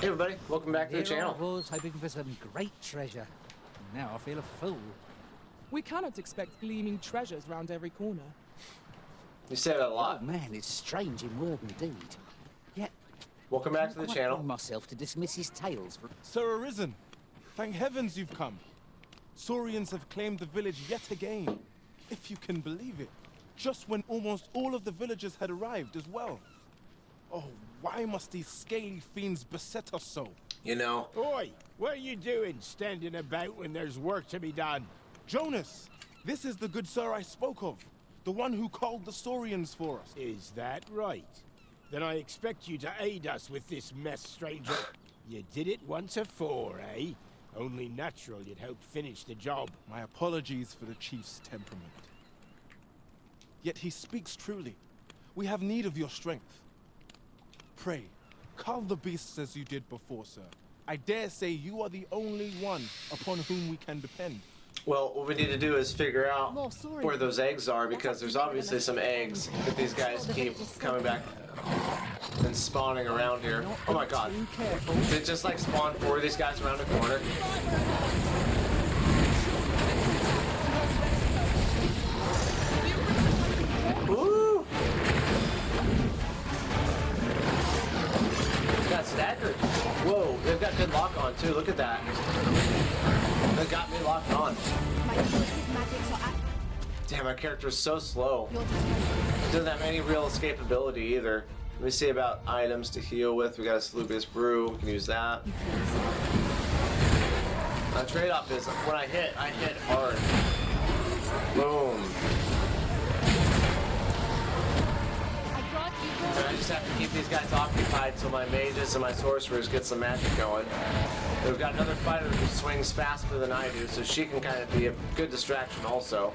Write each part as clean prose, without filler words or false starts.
Hey everybody, welcome back to the channel. I was hoping for some great treasure. Now I feel a fool. We cannot expect gleaming treasures round every corner. You say that a lot. Oh man, it's strange in word and deed. Yet, Welcome back to the I can't channel. bring myself to dismiss his tales for... Sir Arisen, thank heavens you've come. Saurians have claimed the village yet again, if you can believe it. Just when almost all of the villagers had arrived as well. Oh, why must these scaly fiends beset us so? You know, Oi, what are you doing standing about when there's work to be done? Jonas, this is the good sir I spoke of. The one who called the Saurians for us. Is that right? Then I expect you to aid us with this mess, stranger. You did it once afore, eh? Only natural you'd help finish the job. My apologies for the chief's temperament. Yet he speaks truly. We have need of your strength. Pray, cull the beasts as you did before, sir. I dare say you are the only one upon whom we can depend. well, what we need to do is figure out More Saurian. where those eggs are, because there's obviously some eggs that these guys keep coming back and spawning around here. Oh my god. They just like spawn four of these guys around the corner. Woo! Got staggered. Whoa, they've got good lock on too. Look at that. They got me locked on. My magics are at Damn, my character's so slow. your disposal. Doesn't have any real escapability either. Let me see about items to heal with. We got a Salubrious Brew. We can use that. The trade-off is when I hit hard. Boom. And I just have to keep these guys occupied till my mages and my sorcerers get some magic going. We've got another fighter who swings faster than I do, so she can kind of be a good distraction also.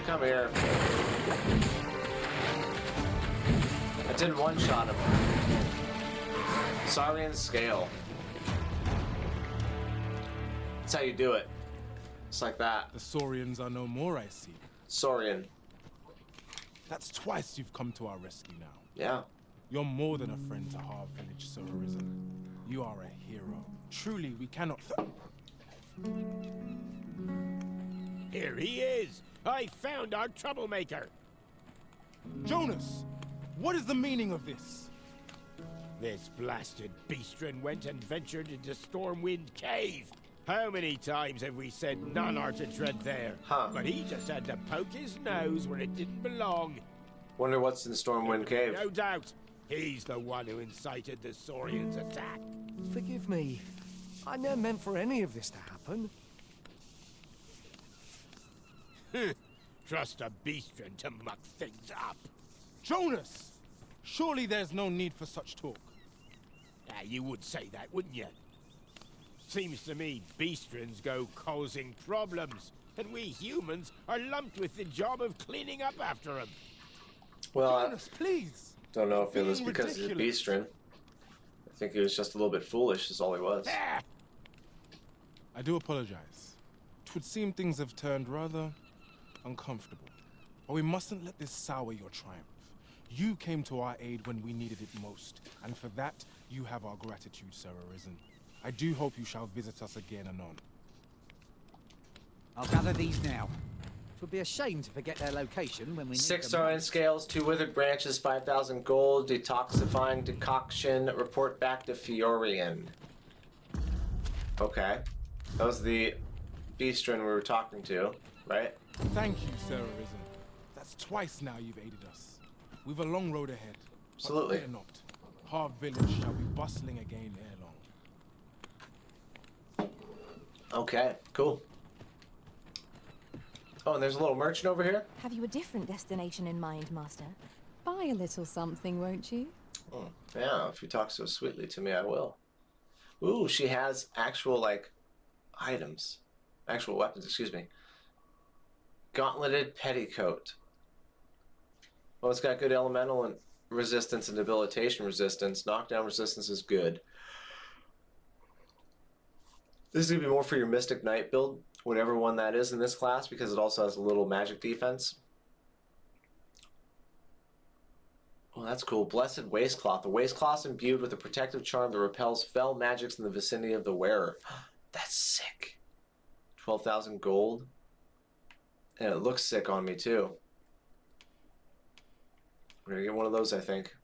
Come here. I did one-shot him. Saurian scale. That's how you do it. It's like that. The Saurians are no more, I see. Saurian. That's twice you've come to our rescue now. Yeah. You're more than a friend to Harv Village, Sir Arisen. You are a hero. Truly, we cannot... Here he is! I found our troublemaker! Jonas, what is the meaning of this? This blasted beastren went and ventured into Stormwind Cave. How many times have we said none are to tread there? Huh. But he just had to poke his nose where it didn't belong. Wonder what's in Stormwind Cave. No doubt, he's the one who incited the Saurians' attack. Forgive me. I never meant for any of this to happen. Trust a beastren to muck things up. Jonas! Surely there's no need for such talk. Ah, you would say that, wouldn't you? Seems to me beastrens go causing problems, and we humans are lumped with the job of cleaning up after them. Well, I Jonas, please! don't know if it was Being because he's a ridiculous. beastren. I think he was just a little bit foolish, is all he was. Ah, I do apologize. 'Twould seem things have turned rather uncomfortable. But we mustn't let this sour your triumph. You came to our aid when we needed it most, and for that, you have our gratitude, Sir Arisen. I do hope you shall visit us again anon. I'll gather these now. It would be a shame to forget their location when we need 6 them Saurian most. scales, 2 withered branches, 5,000 gold, detoxifying decoction, report back to Fiorian. Okay. That was the beastren we were talking to, right? Thank you, Sir Arisen. That's twice now you've aided us. We've a long road ahead. but Absolutely. fear not. Harv Village shall be bustling again ere long. Okay, cool. Oh, and there's a little merchant over here? Have you a different destination in mind, Master? Buy a little something, won't you? Oh, yeah, if you talk so sweetly to me, I will. Ooh, she has actual, like, items. Actual weapons, excuse me. Gauntleted petticoat. Well, it's got good elemental and resistance and debilitation resistance. Knockdown resistance is good. This is going to be more for your Mystic Knight build, whatever one that is in this class, because it also has a little magic defense. Oh, that's cool. Blessed Waistcloth. The waistcloth imbued with a protective charm that repels fell magics in the vicinity of the wearer. That's sick. 12,000 gold. And it looks sick on me, too. We're going to get one of those, I think.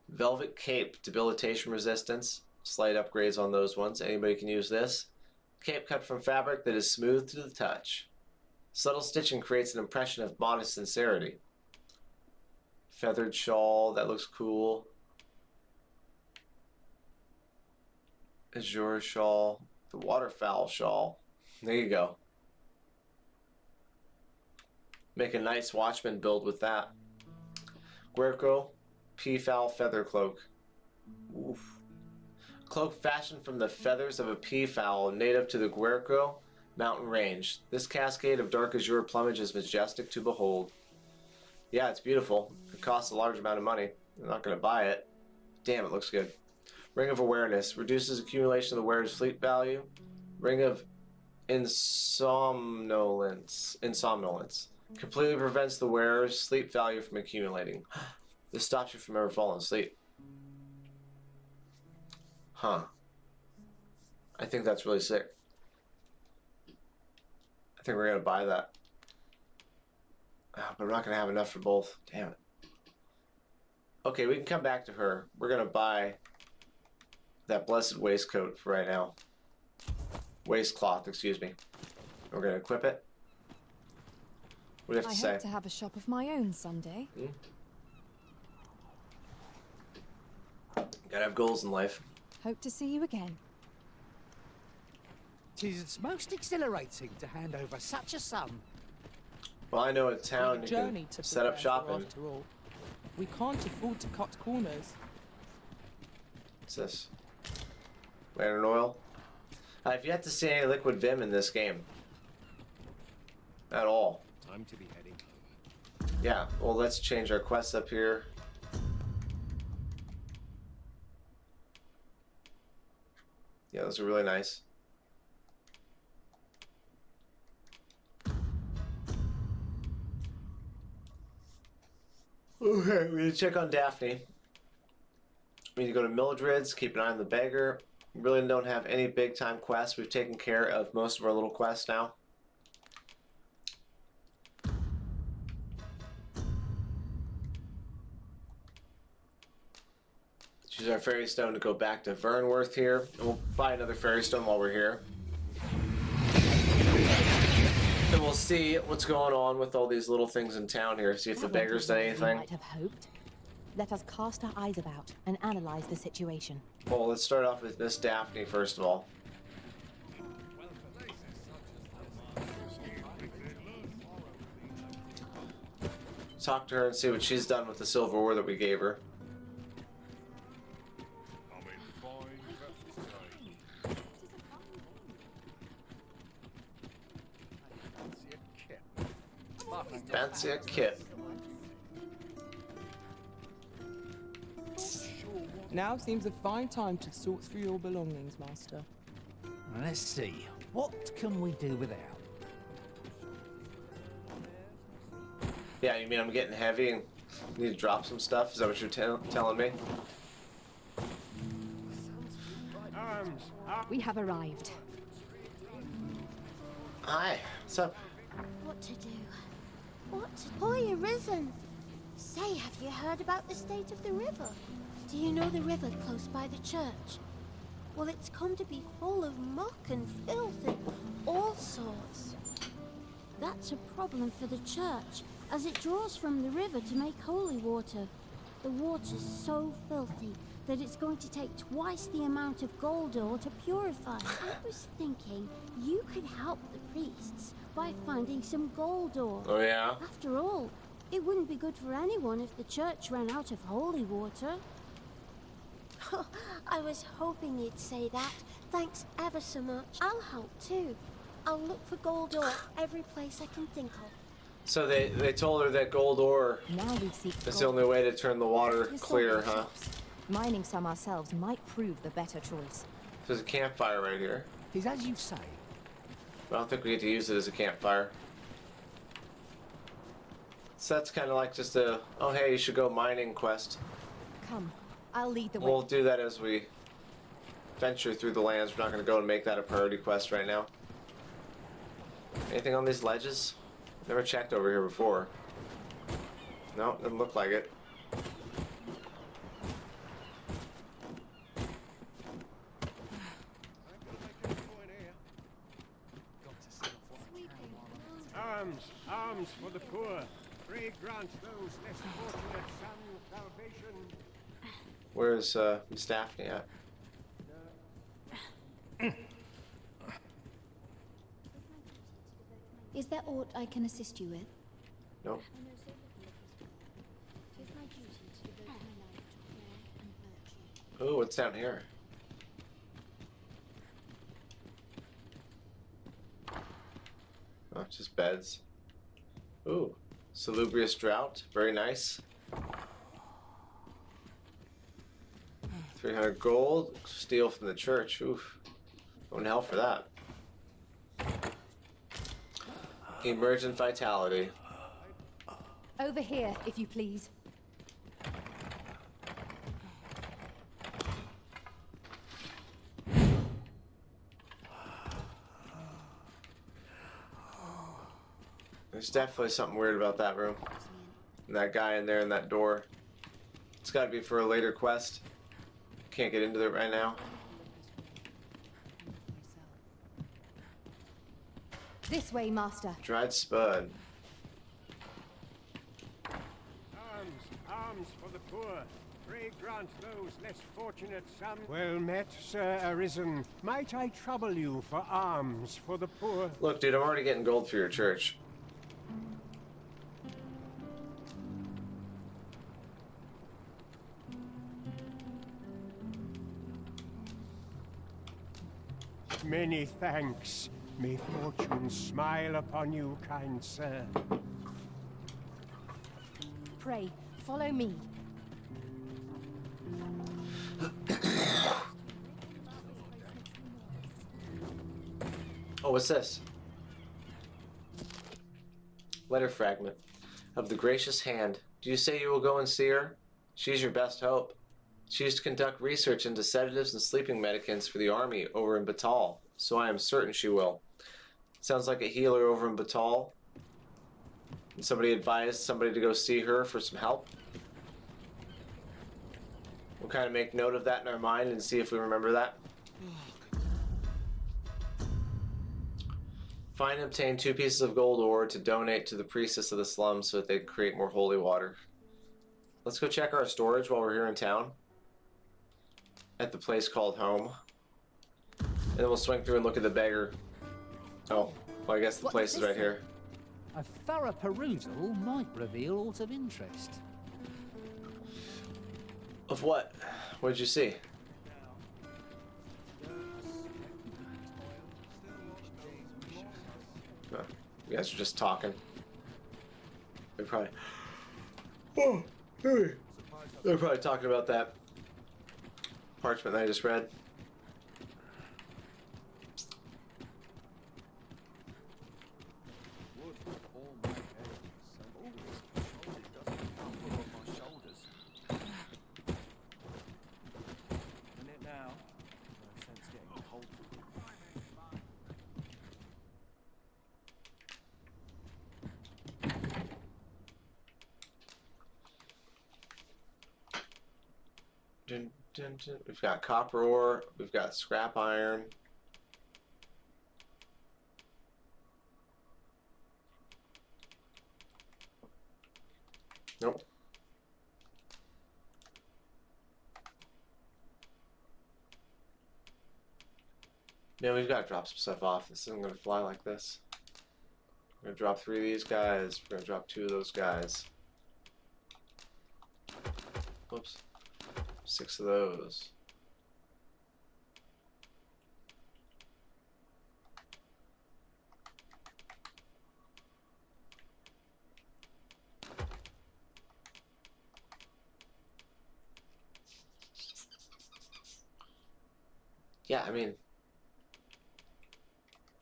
Velvet Cape. Debilitation resistance. Slight upgrades on those ones. Anybody can use this. Cape cut from fabric that is smooth to the touch. Subtle stitching creates an impression of modest sincerity. Feathered shawl, that looks cool. Azure shawl. The waterfowl shawl. There you go. Make a nice watchman build with that. Guerco, peafowl feather cloak. Oof. Cloak fashioned from the feathers of a peafowl native to the Guerco mountain range. This cascade of dark azure plumage is majestic to behold. Yeah, it's beautiful. It costs a large amount of money. I'm not going to buy it. Damn, it looks good. Ring of Awareness. Reduces accumulation of the wearer's fleet value. Ring of Insomnolence. Completely prevents the wearer's sleep value from accumulating. This stops you from ever falling asleep. Huh. I think that's really sick. I think we're going to buy that. But I'm not going to have enough for both. Damn it. Okay, we can come back to her. We're going to buy that blessed waistcoat for right now. Waistcloth, excuse me. We're going to equip it. What do you have I to say? hope to have a shop of my own someday. Gotta have goals in life. Hope to see you again. Tis most exhilarating to hand over such a sum. Well, I know a town you Journey can to set up prepare for, shop in. after all. We can't afford to cut corners. What's this? Lantern oil. I've yet to see any liquid vim in this game. At all. Time to be heading. Yeah, well, let's change our quests up here. Yeah, those are really nice. Okay, we need to check on Daphne. We need to go to Mildred's, keep an eye on the beggar. We really don't have any big time quests. We've taken care of most of our little quests now. Use our fairy stone to go back to Vernworth here. And we'll buy another fairy stone while we're here. And we'll see what's going on with all these little things in town here. See if the beggar's done We anything. might have hoped. Let us cast our eyes about and analyze the situation. Well, let's start off with Miss Daphne first of all. Talk to her and see what she's done with the silver ore that we gave her. Fancy a kit. Now seems a fine time to sort through your belongings, Master. Let's see. What can we do without? Yeah, you mean I'm getting heavy and need to drop some stuff? Is that what you're telling me? We have arrived. Hi, what's up? What to do? What to... Boy, arisen! Say, have you heard about the state of the river? Do you know the river close by the church? Well, it's come to be full of muck and filth and all sorts. That's a problem for the church, as it draws from the river to make holy water. The water's so filthy that it's going to take twice the amount of gold ore to purify. I was thinking you could help the priests by finding some gold ore. Oh yeah? After all, it wouldn't be good for anyone if the church ran out of holy water. I was hoping you'd say that. Thanks ever so much. I'll help too. I'll look for gold ore every place I can think of. So they told her that gold ore Now we seek is the only way to turn the water There's clear, so many huh? shops. Mining some ourselves might prove the better choice. There's a campfire right here. Tis as you say. But I don't think we get to use it as a campfire. Let's So that's kind of like just a, oh hey, you should go mining quest. Come, I'll lead the way. We'll do that as we venture through the lands. We're not going to go and make that a priority quest right now. Anything on these ledges? Never checked over here before. No, doesn't look like it. Arms for the poor. Pray grant those less fortunate some salvation. Where's Miss Daphne at? Is there aught I can assist you with? Nope. Ooh, what's down here? Oh, just beds. Ooh, salubrious drought. Very nice. 300 gold. Steal from the church. Oof. Going to hell for that. Emergent vitality. Over here, if you please. There's definitely something weird about that room. And that guy in there in that door. It's got to be for a later quest. Can't get into it right now. This way, Master. Dried spud. Arms for the poor. Pray grant those less fortunate some. Well met, Sir Arisen. Might I trouble you for alms for the poor? Look, dude, I'm already getting gold for your church. Many thanks. May fortune smile upon you, kind sir. Pray, follow me. Oh, what's this? Letter fragment. Of the gracious hand. Do you say you will go and see her? She's your best hope. She used to conduct research into sedatives and sleeping medicaments for the army over in Batal, so I am certain she will. Sounds like a healer over in Batal. And somebody advised somebody to go see her for some help. We'll kind of make note of that in our mind and see if we remember that. Find and obtain 2 pieces of gold ore to donate to the priestess of the slums so that they can create more holy water. Let's go check our storage while we're here in town. At the place called home. And then we'll swing through and look at the beggar. Oh, well I guess the place is right here. A thorough perusal might reveal aught of interest. Of what? What did you see? Oh, you guys are just talking. They're probably... Oh, hey. They're probably talking about that parchment that I just read. We've got copper ore, we've got scrap iron. Nope. Yeah, we've got to drop some stuff off. This isn't going to fly like this. We're going to drop 3 of these guys. We're going to drop 2 of those guys. Whoops. 6 of those. Yeah, I mean,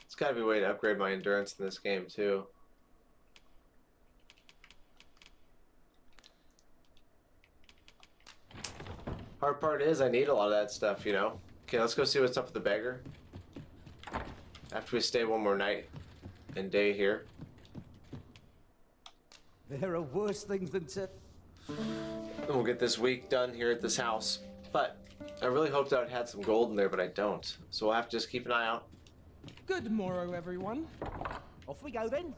it's got to be a way to upgrade my endurance in this game too. Hard part is I need a lot of that stuff, you know. Okay, let's go see what's up with the beggar. After we stay one more night and day here. There are worse things than to... And we'll get this week done here at this house. But I really hoped I would had some gold in there, but I don't. So we'll have to just keep an eye out. Good morrow, everyone. Off we go then.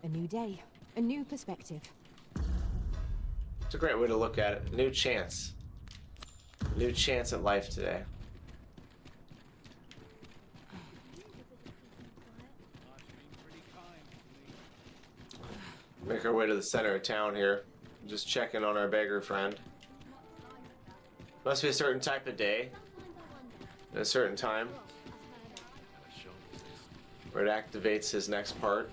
A new day, a new perspective. It's a great way to look at it. New chance. New chance at life today. Make our way to the center of town here. Just checking on our beggar friend. Must be a certain type of day. At a certain time. Where it activates his next part.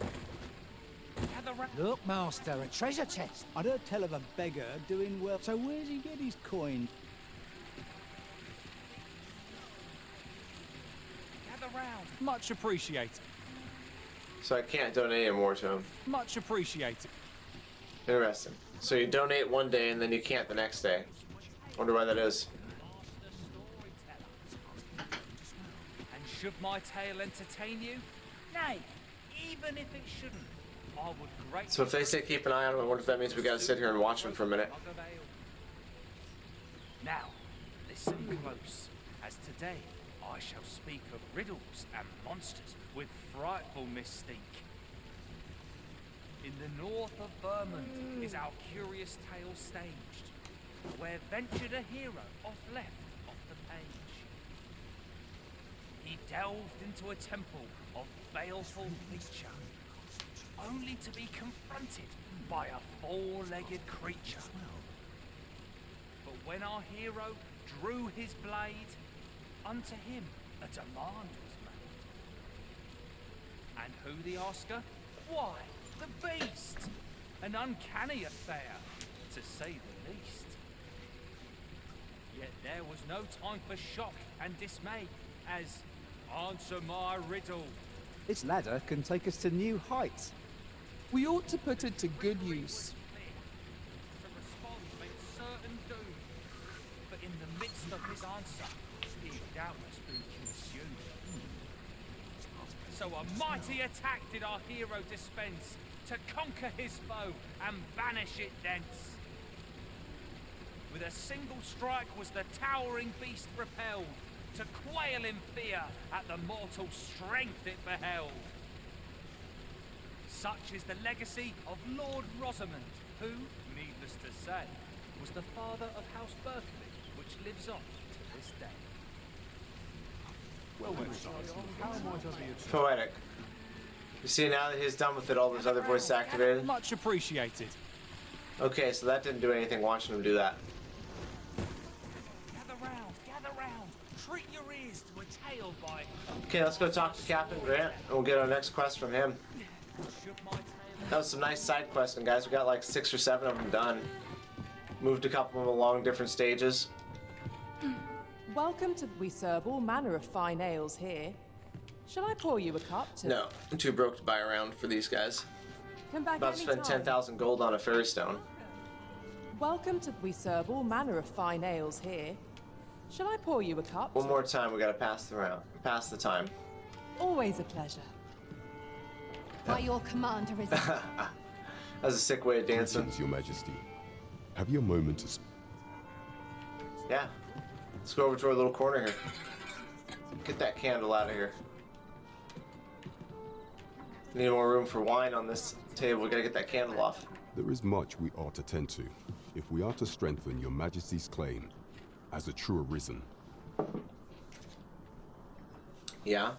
Look, master, a treasure chest. I'd heard tell of a beggar doing well. So where'd he get his coin? Gather round. Much appreciated. So I can't donate any more to him. Much appreciated. Interesting. So you donate one day and then you can't the next day. Wonder why that is. And should my tale entertain you? Nay, even if it shouldn't, I would greatly... So if they say keep an eye on him, I wonder if that means we gotta sit here and watch him for a minute. Now, listen close, as today I shall speak of riddles and monsters with frightful mystique. In the north of Vermont is our curious tale staged, where ventured a hero off the page. He delved into a temple of baleful feature, only to be confronted by a four-legged creature. But when our hero drew his blade, unto him a demand was made. And who the asker? Why, the beast! An uncanny affair, to say the least. Yet there was no time for shock and dismay, as answer my riddle. This ladder can take us to new heights. We ought to put it to good use. To respond meant certain doom, but in the midst of his answer, he had doubtless been consumed. So a mighty attack did our hero dispense, to conquer his foe and banish it thence. With a single strike was the towering beast repelled, to quail in fear at the mortal strength it beheld. Such is the legacy of Lord Rosamond, who, needless to say, was the father of House Berkeley, which lives on to this day. Poetic. You see, now that he's done with it, all those other voices activated. Much appreciated. Okay, so that didn't do anything watching him do that. Gather round. Treat your ears to a tale by... Okay, let's go talk to Captain Grant, and we'll get our next quest from him. That was some nice side questing, guys. We got like 6 or 7 of them done. Moved a couple of them along different stages. Welcome to... We serve all manner of fine ales here. Shall I pour you a cup to... No, I'm too broke to buy around for these guys. Come back About to spend anytime. 10,000 gold on a fairy stone. Welcome to... We serve all manner of fine ales here. Shall I pour you a cup? One more time, we gotta pass the time. Always a pleasure. By your command, Arisen. That's a sick way of dancing. Greetings, Your Majesty. Have you a moment to... Yeah. Let's go over to our little corner here. Get that candle out of here. Need more room for wine on this table. We gotta get that candle off. There is much we ought to tend to, if we are to strengthen Your Majesty's claim as a true Arisen. Yeah.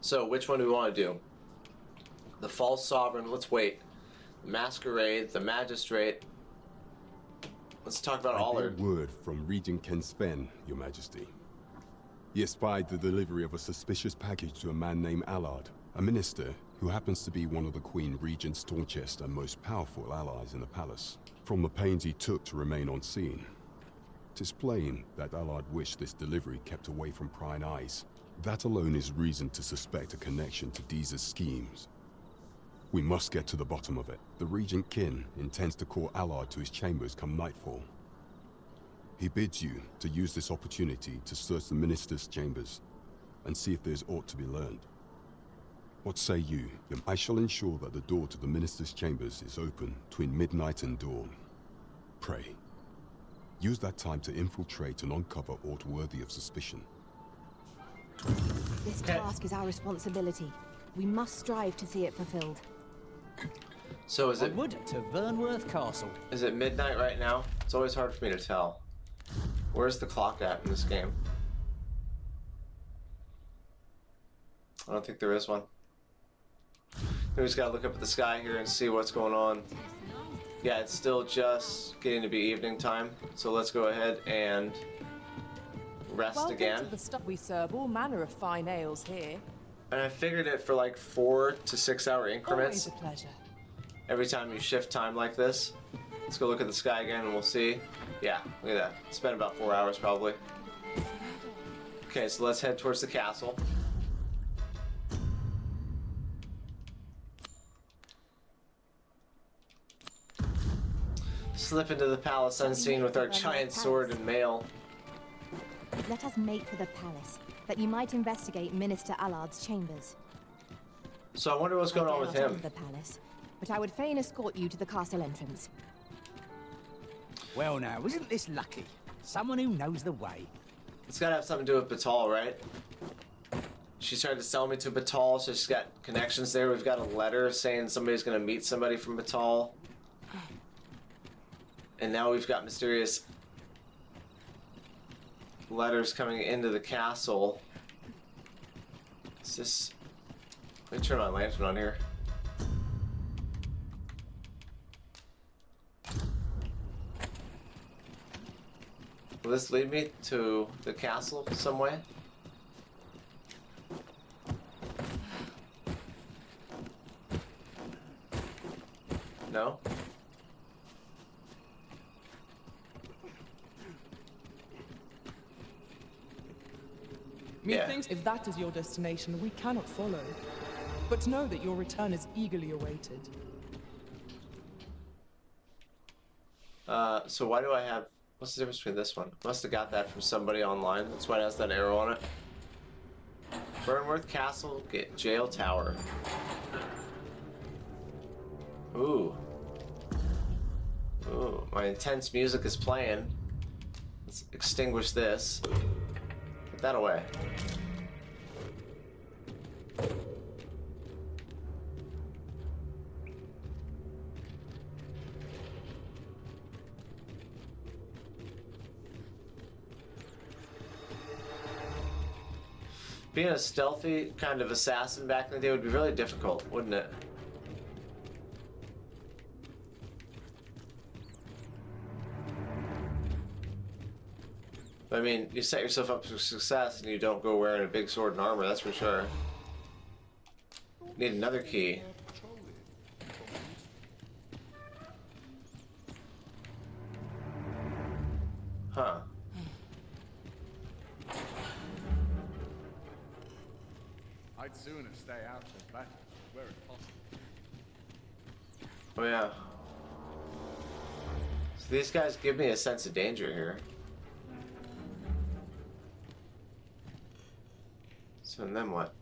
So, which one do we want to do? The false sovereign. Let's wait. The masquerade. The magistrate. Let's talk about all I our... get word from Regent Ken Sven, Your Majesty. He espied the delivery of a suspicious package to a man named Allard, a minister who happens to be one of the Queen Regent's staunchest and most powerful allies in the palace. From the pains he took to remain on scene, 'tis plain that Allard wished this delivery kept away from prying eyes. That alone is reason to suspect a connection to Deeza's schemes. We must get to the bottom of it. The Regent Kin intends to call Allard to his chambers come nightfall. He bids you to use this opportunity to search the minister's chambers and see if there's aught to be learned. What say you? I shall ensure that the door to the minister's chambers is open between midnight and dawn. Pray, use that time to infiltrate and uncover aught worthy of suspicion. This task is our responsibility. We must strive to see it fulfilled. So is it Onward to Vernworth Castle. Is it midnight right now? It's always hard for me to tell. Where's the clock at in this game? I don't think there is one. We just gotta look up at the sky here and see what's going on. Yeah, it's still just getting to be evening time, so let's go ahead and rest Welcome again. to the stop. We serve all manner of fine ales here. And I figured it for like 4 to 6 hour increments. Always a pleasure. Every time you shift time like this. Let's go look at the sky again and we'll see. Yeah, look at that. It's been about 4 hours probably. Okay, so let's head towards the castle. Slip into the palace unseen with our giant sword and mail. Let us make for the palace, that you might investigate Minister Allard's chambers. So I wonder what's going on with I dare not him. enter the palace, but I would fain escort you to the castle entrance. Well now, isn't this lucky? Someone who knows the way. It's gotta have something to do with Batal, right? She tried to sell me to Batal, so she's got connections there. We've got a letter saying somebody's gonna meet somebody from Batal. And now we've got mysterious letters coming into the castle. Is this... Let me turn my lantern on here. Will this lead me to the castle some way? No? Methinks if that is your destination, we cannot follow. But know that your return is eagerly awaited. So why do I have... What's the difference between this one? Must have got that from somebody online. That's why it has that arrow on it. Vernworth Castle Jail Tower. Ooh. Ooh, my intense music is playing. Let's extinguish this. Put that away. Being a stealthy kind of assassin back in the day would be really difficult, wouldn't it? I mean, you set yourself up for success and you don't go wearing a big sword and armor, that's for sure. Need another key. Huh. I'd sooner stay out of battle where it's possible. Oh yeah. So these guys give me a sense of danger here. So and then what?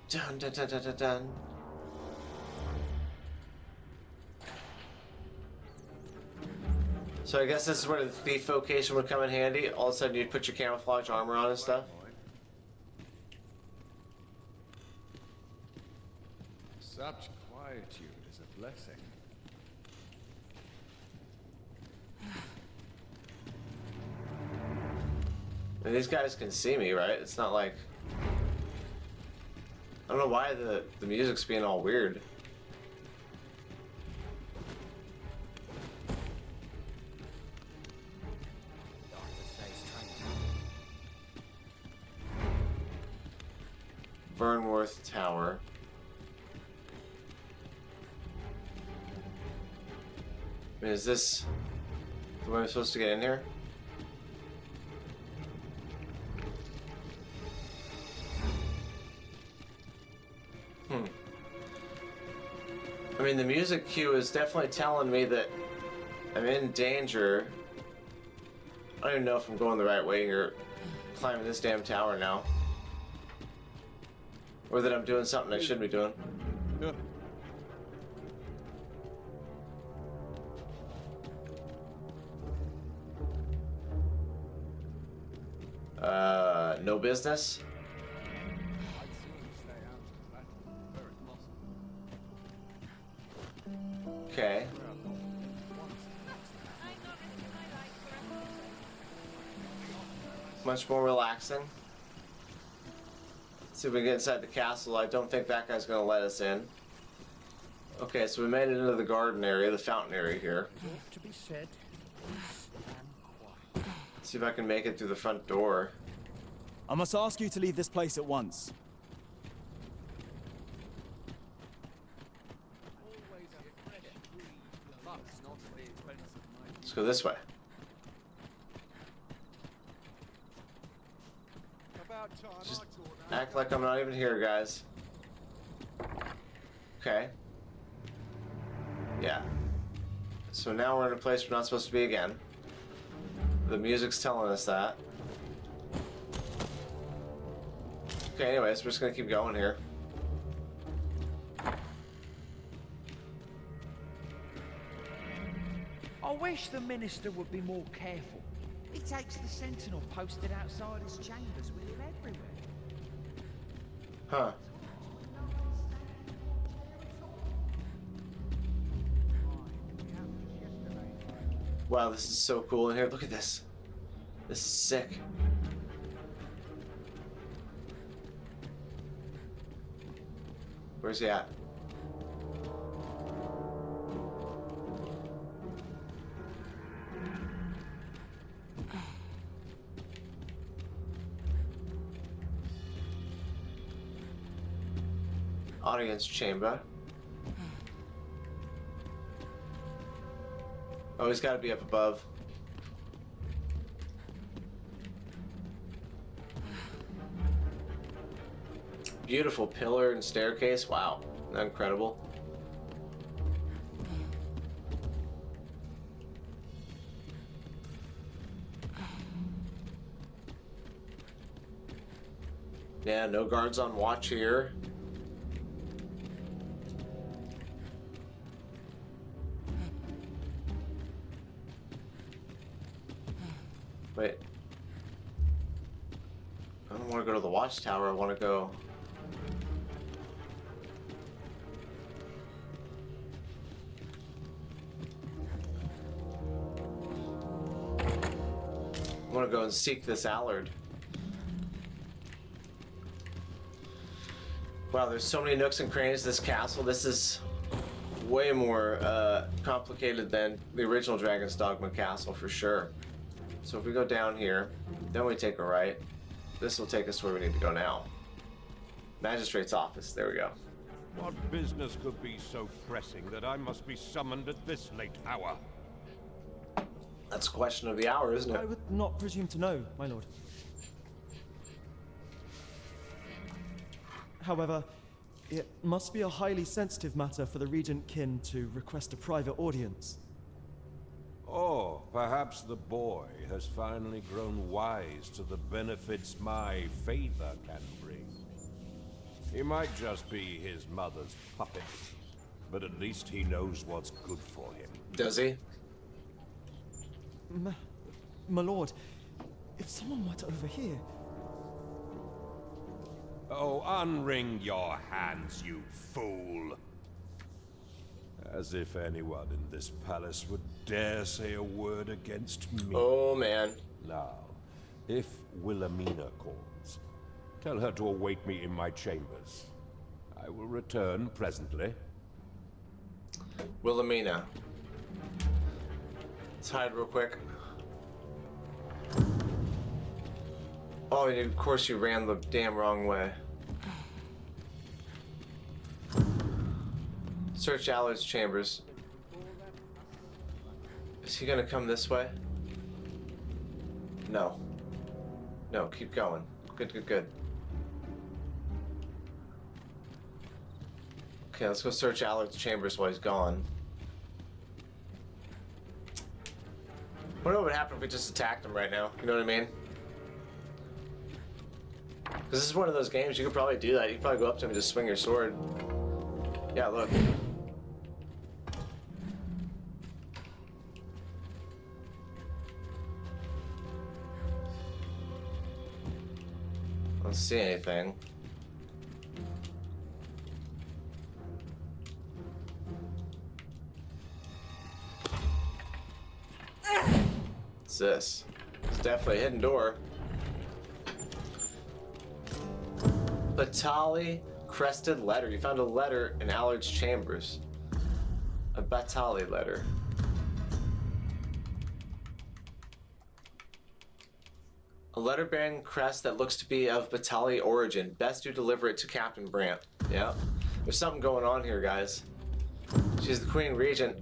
Dun dun dun dun dun dun. So I guess this is where the thief vocation would come in handy. All of a sudden you'd put your camouflage armor on and stuff. Such quietude is a blessing. And these guys can see me, right? It's not like... I don't know why the music's being all weird. Vernworth Tower. I mean, is this the way I'm supposed to get in here? I mean, the music cue is definitely telling me that I'm in danger. I don't even know if I'm going the right way here. Climbing this damn tower now. Or that I'm doing something I shouldn't be doing. Yeah. No business? Okay. Much more relaxing. See if we can get inside the castle. I don't think that guy's gonna let us in. Okay, so we made it into the garden area, the fountain area here. To be said. See if I can make it through the front door. I must ask you to leave this place at once. Let's go this way. Just act like I'm not even here, guys. Okay. Yeah. So now we're in a place we're not supposed to be again. The music's telling us that. Okay, anyways, we're just gonna keep going here. I wish the minister would be more careful. He takes the sentinel posted outside his chambers with him everywhere. Huh. Wow, this is so cool in here. Look at this. This is sick. Where's he at? Audience chamber. Oh, he's got to be up above. Beautiful pillar and staircase. Wow, isn't that incredible? Yeah, no guards on watch here. Wait. I don't want to go to the watchtower. I want to go... I want to go and seek this Allard. Wow, there's so many nooks and crannies to this castle. This is way more complicated than the original Dragon's Dogma castle for sure. So if we go down here, then we take a right. This will take us to where we need to go now. Magistrate's office, there we go. What business could be so pressing that I must be summoned at this late hour? That's a question of the hour, isn't it? I would not presume to know, my lord. However, it must be a highly sensitive matter for the Regent Kin to request a private audience. Or perhaps the boy has finally grown wise to the benefits my favor can bring. He might just be his mother's puppet, but at least he knows what's good for him. Does he? My lord, if someone were to overhear... Oh, unwring your hands, you fool! As if anyone in this palace would dare say a word against me. Oh, man. Now, if Wilhelmina calls, tell her to await me in my chambers. I will return presently. Wilhelmina. Let's hide real quick. Oh, and of course you ran the damn wrong way. Search Allard's chambers. Is he gonna come this way? No. No, keep going. Good, good, good. Okay, let's go search Allard's chambers while he's gone. I wonder what would happen if we just attacked him right now. You know what I mean? Because this is one of those games you could probably do that. You could probably go up to him and just swing your sword. Yeah, look. I don't see anything. What's this? It's definitely a hidden door. Batali crested letter. You found a letter in Allard's chambers. A Batali letter. A letter bearing crest that looks to be of Batali origin. Best you deliver it to Captain Brant. Yep. There's something going on here, guys. She's the Queen Regent,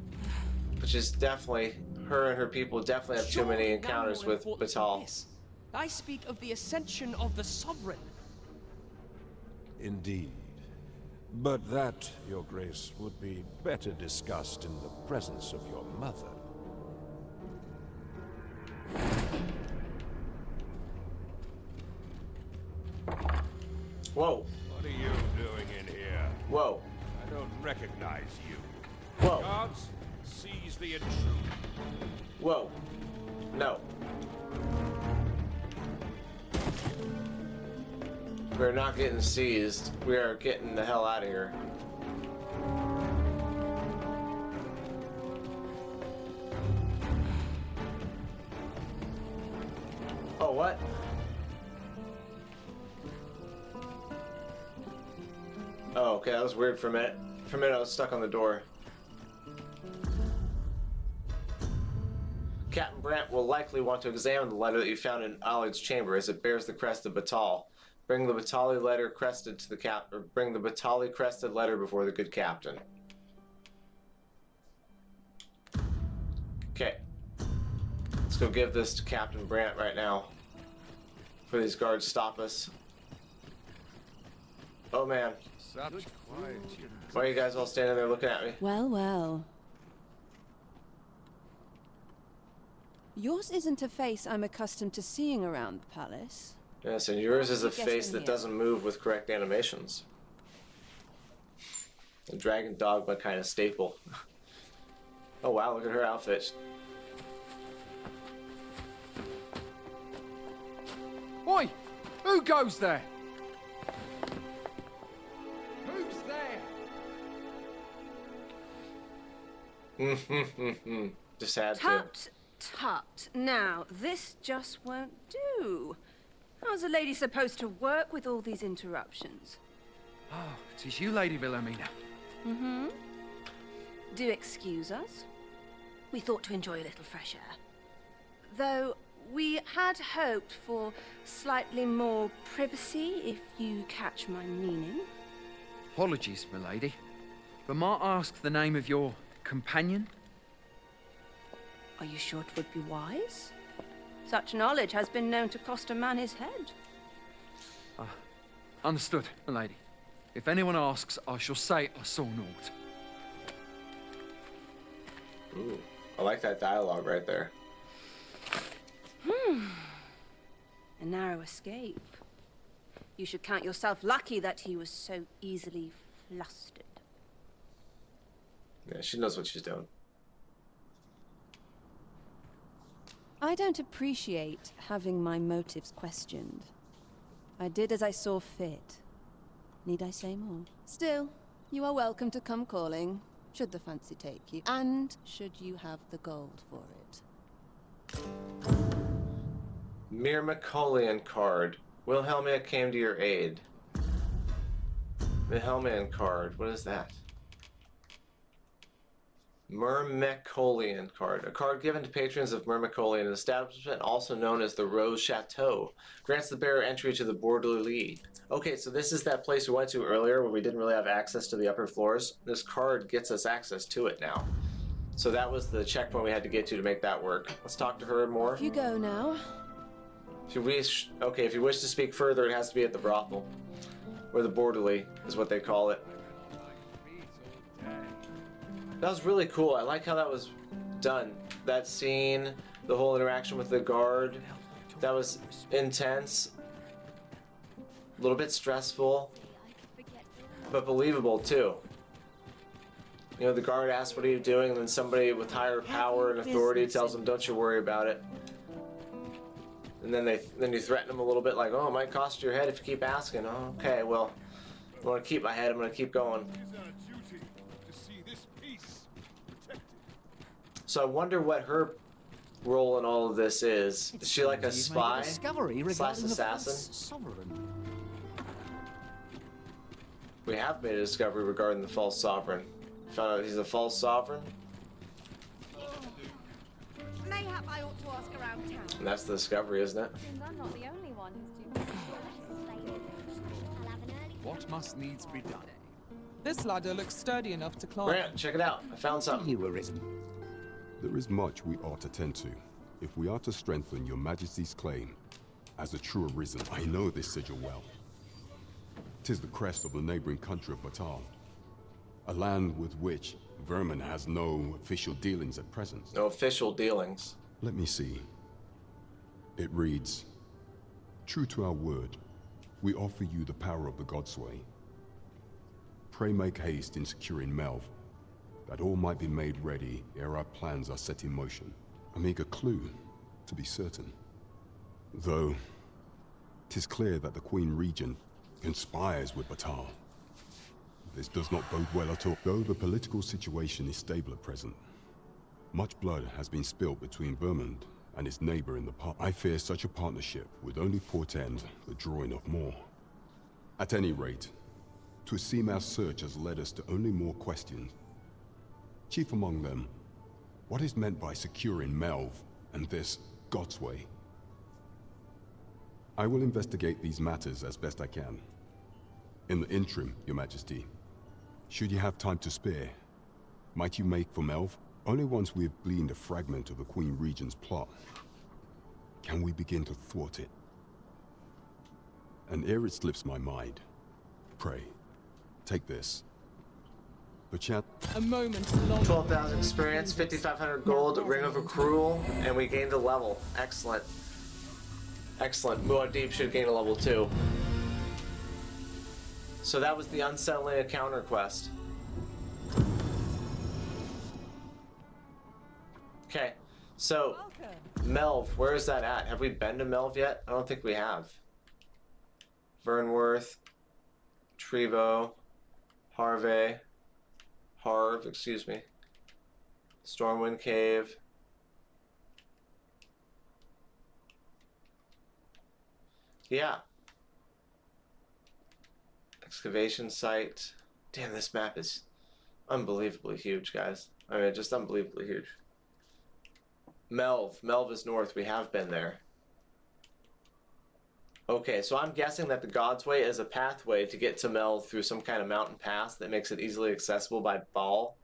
but she's definitely, her and her people definitely have too many encounters with Batal. I speak of the ascension of the Sovereign. Indeed. But that, Your Grace, would be better discussed in the presence of your mother. Whoa. What are you doing in here? Whoa. I don't recognize you. Whoa. Guards, seize the intruder. Whoa. No. We're not getting seized. We are getting the hell out of here. Oh, what? Oh, okay, that was weird for a minute. For a minute, I was stuck on the door. Captain Brant will likely want to examine the letter that you found in Allard's chamber, as it bears the crest of Batal. Bring the Batali letter crested to the bring the Batali crested letter before the good captain. Okay. Let's go give this to Captain Brant right now. Before these guards stop us. Oh man. Such quiet. Why are you guys all standing there looking at me? Well, well. Yours isn't a face I'm accustomed to seeing around the palace. Yes, and yours is a Get face in that here. doesn't move with correct animations. A Dragon Dogma kind of staple. Oh wow, look at her outfit. Oi! Who goes there? Who's there? Just had to. Tut, tut. Now, this just won't do. How's a lady supposed to work with all these interruptions? Oh, 'tis you, Lady Wilhelmina. Mm-hmm. Do excuse us. We thought to enjoy a little fresh air. Though we had hoped for slightly more privacy, if you catch my meaning. Apologies, milady. But might I ask the name of your companion? Are you sure it would be wise? Such knowledge has been known to cost a man his head. Understood, milady. If anyone asks, I shall say I saw naught. Ooh, I like that dialogue right there. A narrow escape. You should count yourself lucky that he was so easily flustered. Yeah, she knows what she's doing. I don't appreciate having my motives questioned. I did as I saw fit. Need I say more? Still, you are welcome to come calling, should the fancy take you, and should you have the gold for it. Myrmicolian card. Wilhelmina came to your aid. Wilhelmina card. What is that? Myrmicolian card. A card given to patrons of Myrmicolian, an establishment also known as the Rose Chateau. Grants the bearer entry to the Bordelais. Okay, so this is that place we went to earlier where we didn't really have access to the upper floors. This card gets us access to it now. So that was the checkpoint we had to get to make that work. Let's talk to her more. Off you go now. If you wish, okay, if you wish to speak further, it has to be at the brothel. Or the Bordelais is what they call it. That was really cool. I like how that was done. That scene, the whole interaction with the guard, that was intense. A little bit stressful, but believable too. You know, the guard asks, "What are you doing?" And then somebody with higher power and authority tells him, "Don't you worry about it." And then you threaten him a little bit, like, "Oh, it might cost you your head if you keep asking." "Oh, okay, well, I want to keep my head. I'm going to keep going." So I wonder what her role in all of this is. Is she like a spy slash assassin? We have made a discovery regarding the false sovereign. Found out he's a false sovereign. Mayhap I ought to ask around town. And that's the discovery, isn't it? I'm not the only one who's due. What must needs be done? This ladder looks sturdy enough to climb. Grant, check it out. I found something. There is much we ought to tend to, if we are to strengthen your majesty's claim. As a true arisen, I know this sigil well. 'Tis the crest of the neighboring country of Batal, a land with which Vermin has no official dealings at present. No official dealings. Let me see. It reads, "True to our word, we offer you the power of the Godsway. Pray make haste in securing Melv, that all might be made ready ere our plans are set in motion." A meager clue, to be certain. Though, 'tis clear that the Queen Regent conspires with Batal. This does not bode well at all, though the political situation is stable at present. Much blood has been spilled between Vermund and its neighbor in the past. I fear such a partnership would only portend the drawing of more. At any rate, 'twould seem our search has led us to only more questions. Chief among them, what is meant by securing Melv and this Godsway? I will investigate these matters as best I can. In the interim, Your Majesty, should you have time to spare, might you make for Melv? Only once we have gleaned a fragment of the Queen Regent's plot can we begin to thwart it. And ere it slips my mind, pray, take this. A moment long. 12,000 experience, 5,500 gold, Ring of Accrual, and we gained a level. Excellent. Excellent. Muad'Dib should gain a level too. So that was the Unsettling Encounter quest. Okay, so Melv, where is that at? Have we been to Melv yet? I don't think we have. Vernworth, Trevo, Harv, excuse me. Stormwind Cave. Yeah. Excavation site. Damn, this map is unbelievably huge, guys. I mean, just unbelievably huge. Melv is north. We have been there. Okay, so I'm guessing that the Godsway is a pathway to get to Melv through some kind of mountain pass that makes it easily accessible by Ball.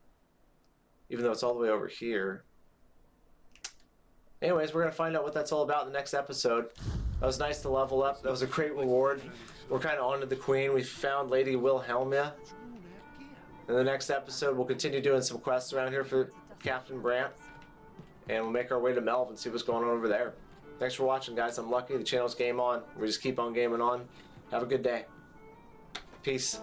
Even though it's all the way over here. Anyways, we're going to find out what that's all about in the next episode. That was nice to level up. That was a great reward. We're kind of on to the Queen. We found Lady Wilhelmina. In the next episode, we'll continue doing some quests around here for Captain Brant. And we'll make our way to Melv and see what's going on over there. Thanks for watching, guys. I'm Lucky. The channel's Game On. We just keep on gaming on. Have a good day. Peace.